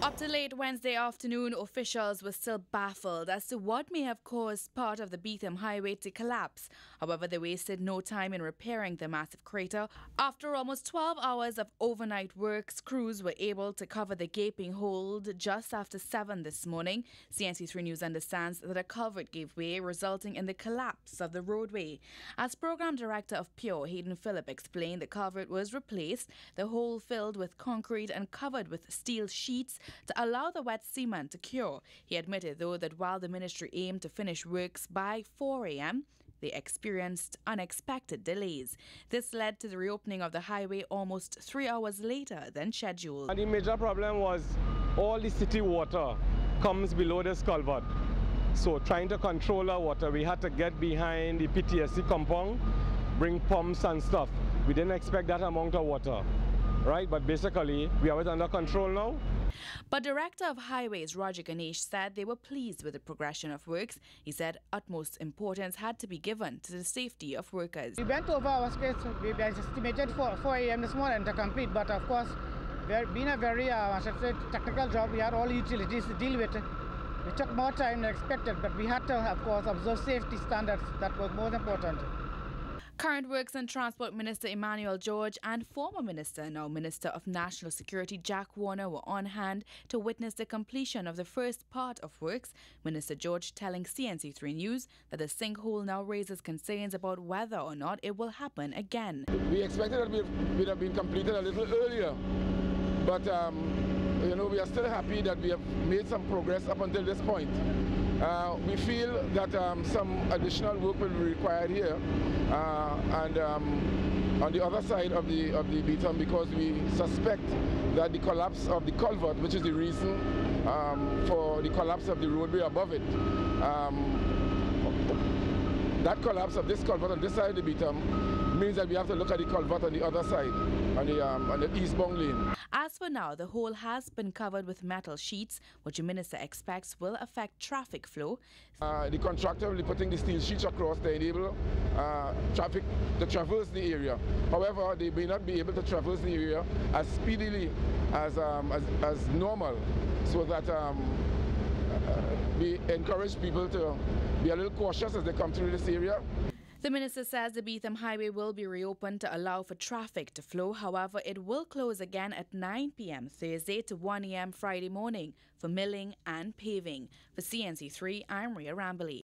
Up to late Wednesday afternoon, officials were still baffled as to what may have caused part of the Beetham highway to collapse. However, they wasted no time in repairing the massive crater. After almost 12 hours of overnight works, crews were able to cover the gaping hole just after 7 this morning. CNC3 News understands that a culvert gave way, resulting in the collapse of the roadway. As Program Director of Pure, Hayden Phillip, explained, the culvert was replaced, the hole filled with concrete and covered with steel sheets to allow the wet cement to cure. He admitted, though, that while the ministry aimed to finish works by 4 a.m., they experienced unexpected delays. This led to the reopening of the highway almost 3 hours later than scheduled. And the major problem was all the city water comes below this culvert. So trying to control our water, we had to get behind the PTSC compound, bring pumps and stuff. We didn't expect that amount of water, right? But basically, we have it under control now. But Director of Highways Roger Ganesh said they were pleased with the progression of works. He said utmost importance had to be given to the safety of workers. We went over our skates. We estimated 4 a.m. this morning to complete, but of course, being a very technical job, we had all utilities to deal with. It took more time than expected, but we had to, of course, observe safety standards. That was most important. Current Works and Transport Minister Emmanuel George and former Minister, now Minister of National Security Jack Warner, were on hand to witness the completion of the first part of works. Minister George telling CNC3 News that the sinkhole now raises concerns about whether or not it will happen again. We expected that it would have been completed a little earlier, but we are still happy that we have made some progress up until this point. We feel that some additional work will be required here and on the other side of the beetham, because we suspect that the collapse of the culvert, which is the reason for the collapse of the roadway above it, that collapse of this culvert on this side of the beetham means that we have to look at the culvert on the other side, on the eastbound lane. As for now, the hole has been covered with metal sheets, which the minister expects will affect traffic flow. The contractor will be putting the steel sheets across to enable traffic to traverse the area. However, they may not be able to traverse the area as speedily as normal, so that we encourage people to be a little cautious as they come through this area. The minister says the Beetham Highway will be reopened to allow for traffic to flow. However, it will close again at 9 p.m. Thursday to 1 a.m. Friday morning for milling and paving. For CNC3, I'm Ria Rambali.